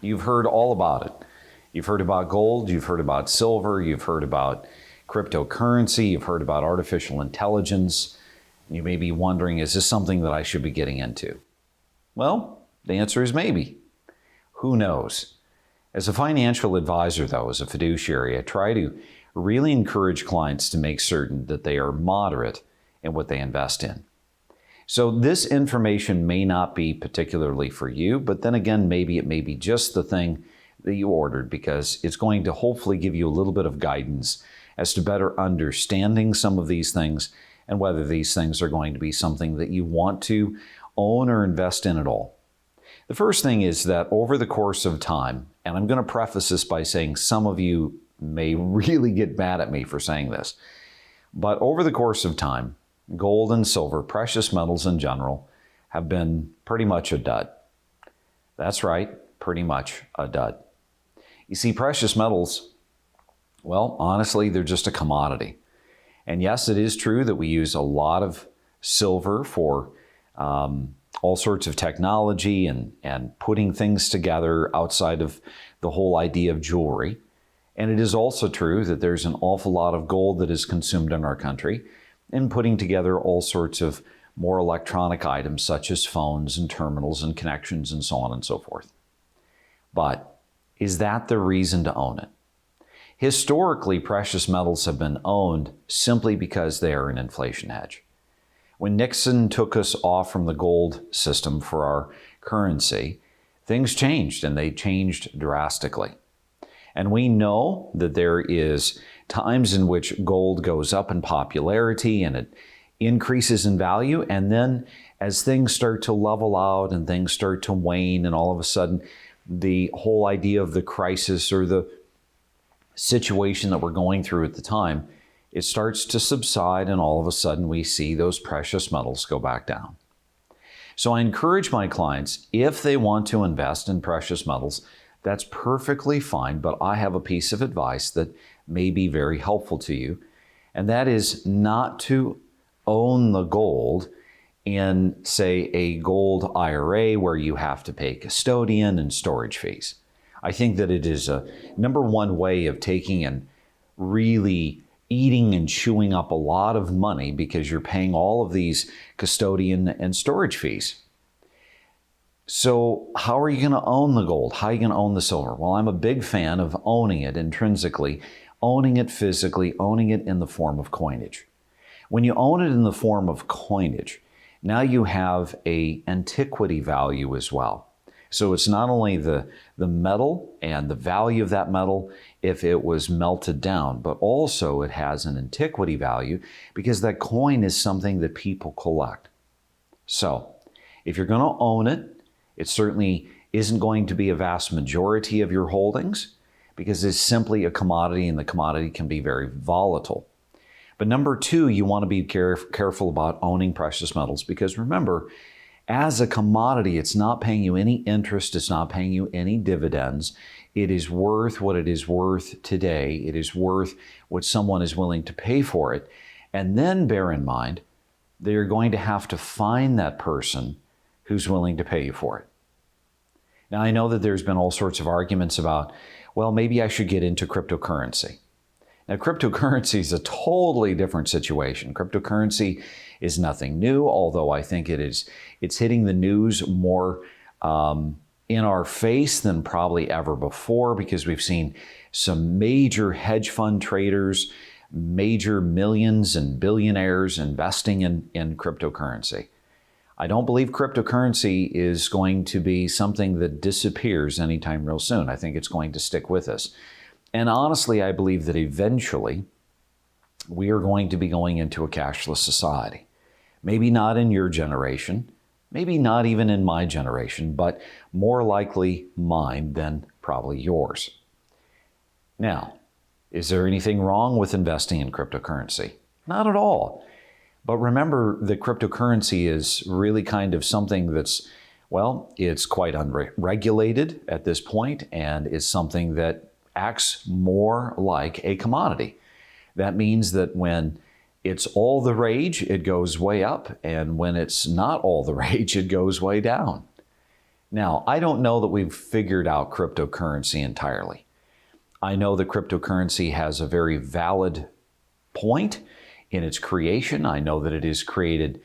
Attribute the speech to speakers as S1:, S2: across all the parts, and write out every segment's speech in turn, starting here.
S1: You've heard all about it. You've heard about gold, you've heard about silver, you've heard about cryptocurrency, you've heard about artificial intelligence. You may be wondering, is this something that I should be getting into? Well, the answer is maybe. Who knows? As a financial advisor, though, as a fiduciary, I try to really encourage clients to make certain that they are moderate in what they invest in. So this information may not be particularly for you, but then again, maybe it may be just the thing that you ordered, because it's going to hopefully give you a little bit of guidance as to better understanding some of these things and whether these things are going to be something that you want to own or invest in at all. The first thing is that over the course of time, and I'm going to preface this by saying some of you may really get mad at me for saying this, but over the course of time, gold and silver, precious metals in general, have been pretty much a dud. That's right, pretty much a dud. You see, precious metals, well, honestly, they're just a commodity. And yes, it is true that we use a lot of silver for all sorts of technology and putting things together outside of the whole idea of jewelry. And it is also true that there's an awful lot of gold that is consumed in our country in putting together all sorts of more electronic items such as phones and terminals and connections and so on and so forth. But is that the reason to own it? Historically, precious metals have been owned simply because they are an inflation hedge. When Nixon took us off from the gold system for our currency, things changed, and they changed drastically. And we know that there is times in which gold goes up in popularity and it increases in value, and then as things start to level out and things start to wane, and all of a sudden the whole idea of the crisis or the situation that we're going through at the time, it starts to subside, and all of a sudden we see those precious metals go back down. So I encourage my clients, if they want to invest in precious metals, that's perfectly fine, but I have a piece of advice that may be very helpful to you, and that is not to own the gold in, say, a gold IRA where you have to pay custodian and storage fees. I think that it is a number one way of taking and really eating and chewing up a lot of money, because you're paying all of these custodian and storage fees. So how are you going to own the gold? How are you going to own the silver? Well, I'm a big fan of owning it intrinsically, owning it physically, owning it in the form of coinage. When you own it in the form of coinage, now you have an antiquity value as well. So it's not only the metal and the value of that metal if it was melted down, but also it has an antiquity value because that coin is something that people collect. So if you're going to own it, it certainly isn't going to be a vast majority of your holdings because it's simply a commodity, and the commodity can be very volatile. But number two, you want to be careful about owning precious metals, because remember, as a commodity, it's not paying you any interest, it's not paying you any dividends. It is worth what it is worth today. It is worth what someone is willing to pay for it. And then bear in mind, they're going to have to find that person who's willing to pay you for it. Now, I know that there's been all sorts of arguments about, well, maybe I should get into cryptocurrency. Now, cryptocurrency is a totally different situation. Cryptocurrency is nothing new, although I think it's hitting the news more in our face than probably ever before, because we've seen some major hedge fund traders, major millions and billionaires investing in cryptocurrency. I don't believe cryptocurrency is going to be something that disappears anytime real soon. I think it's going to stick with us. And honestly, I believe that eventually we are going to be going into a cashless society. Maybe not in your generation, maybe not even in my generation, but more likely mine than probably yours. Now, is there anything wrong with investing in cryptocurrency? Not at all. But remember that cryptocurrency is really kind of something that's, well, it's quite unregulated at this point, and is something that acts more like a commodity. That means that when it's all the rage, it goes way up, and when it's not all the rage, it goes way down. Now, I don't know that we've figured out cryptocurrency entirely. I know that cryptocurrency has a very valid point in its creation. I know that it has created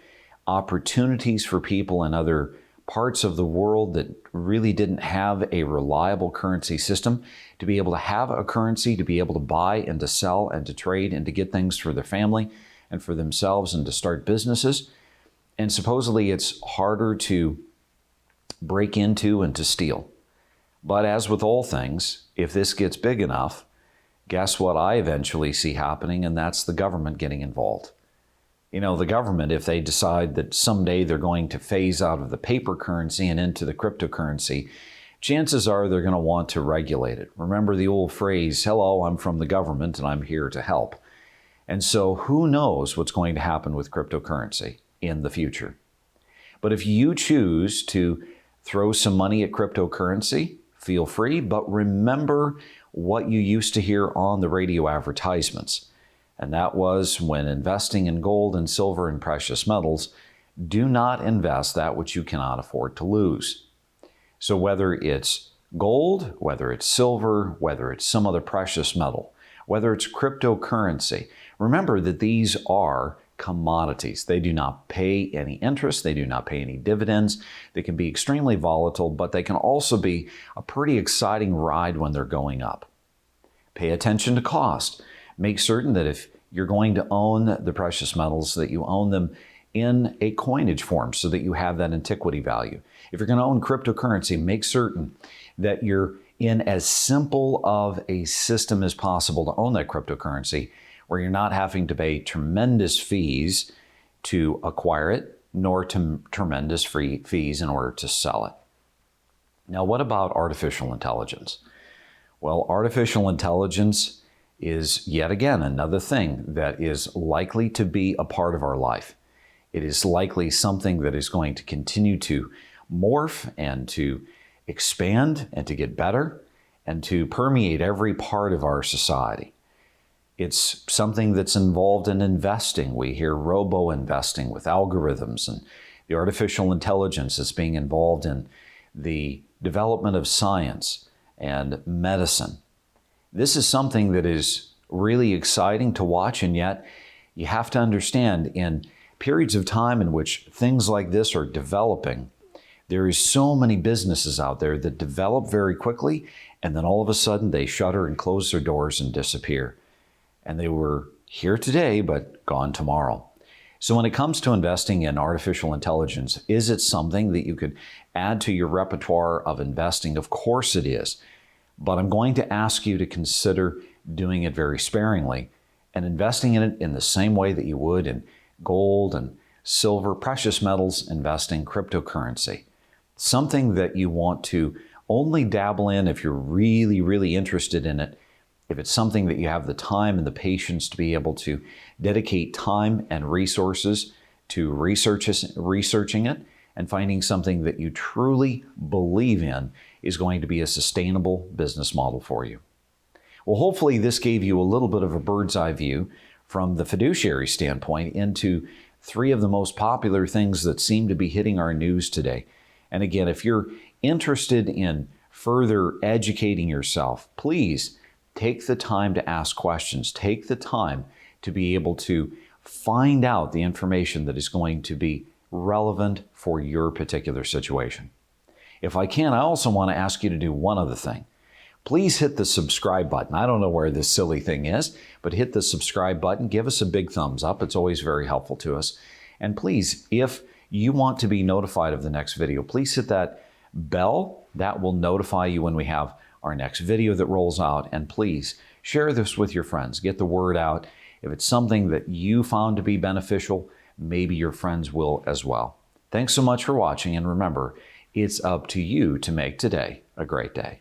S1: opportunities for people in other parts of the world that really didn't have a reliable currency system to be able to have a currency, to be able to buy and to sell and to trade and to get things for their family and for themselves and to start businesses. And supposedly it's harder to break into and to steal. But as with all things, if this gets big enough, guess what I eventually see happening, and that's the government getting involved. You know, the government, if they decide that someday they're going to phase out of the paper currency and into the cryptocurrency, chances are they're going to want to regulate it. Remember the old phrase, hello, I'm from the government and I'm here to help. And so who knows what's going to happen with cryptocurrency in the future. But if you choose to throw some money at cryptocurrency, feel free, but remember what you used to hear on the radio advertisements. And that was, when investing in gold and silver and precious metals, do not invest that which you cannot afford to lose. So whether it's gold, whether it's silver, whether it's some other precious metal, whether it's cryptocurrency, remember that these are commodities. They do not pay any interest. They do not pay any dividends. They can be extremely volatile, but they can also be a pretty exciting ride when they're going up. Pay attention to cost. Make certain that if you're going to own the precious metals, that you own them in a coinage form so that you have that antiquity value. If you're going to own cryptocurrency, make certain that you're in as simple of a system as possible to own that cryptocurrency, where you're not having to pay tremendous fees to acquire it, nor tremendous fees in order to sell it. Now, what about artificial intelligence? Well, artificial intelligence is yet again another thing that is likely to be a part of our life. It is likely something that is going to continue to morph and to expand and to get better and to permeate every part of our society. It's something that's involved in investing. We hear robo-investing with algorithms, and the artificial intelligence is being involved in the development of science and medicine. This is something that is really exciting to watch, and yet you have to understand, in periods of time in which things like this are developing, there is so many businesses out there that develop very quickly, and then all of a sudden they shutter and close their doors and disappear. And they were here today, but gone tomorrow. So when it comes to investing in artificial intelligence, is it something that you could add to your repertoire of investing? Of course it is. But I'm going to ask you to consider doing it very sparingly and investing in it in the same way that you would in gold and silver, precious metals, investing, cryptocurrency. Something that you want to only dabble in if you're really, really interested in it. If it's something that you have the time and the patience to be able to dedicate time and resources to researching it and finding something that you truly believe in is going to be a sustainable business model for you. Well, hopefully this gave you a little bit of a bird's eye view from the fiduciary standpoint into three of the most popular things that seem to be hitting our news today. And again, if you're interested in further educating yourself, please take the time to ask questions. Take the time to be able to find out the information that is going to be relevant for your particular situation. If I can, I also want to ask you to do one other thing. Please hit the subscribe button. I don't know where this silly thing is, but hit the subscribe button. Give us a big thumbs up. It's always very helpful to us. And please, if you want to be notified of the next video, please hit that bell. That will notify you when we have our next video that rolls out. And please share this with your friends. Get the word out. If it's something that you found to be beneficial, maybe your friends will as well. Thanks so much for watching, and remember, it's up to you to make today a great day.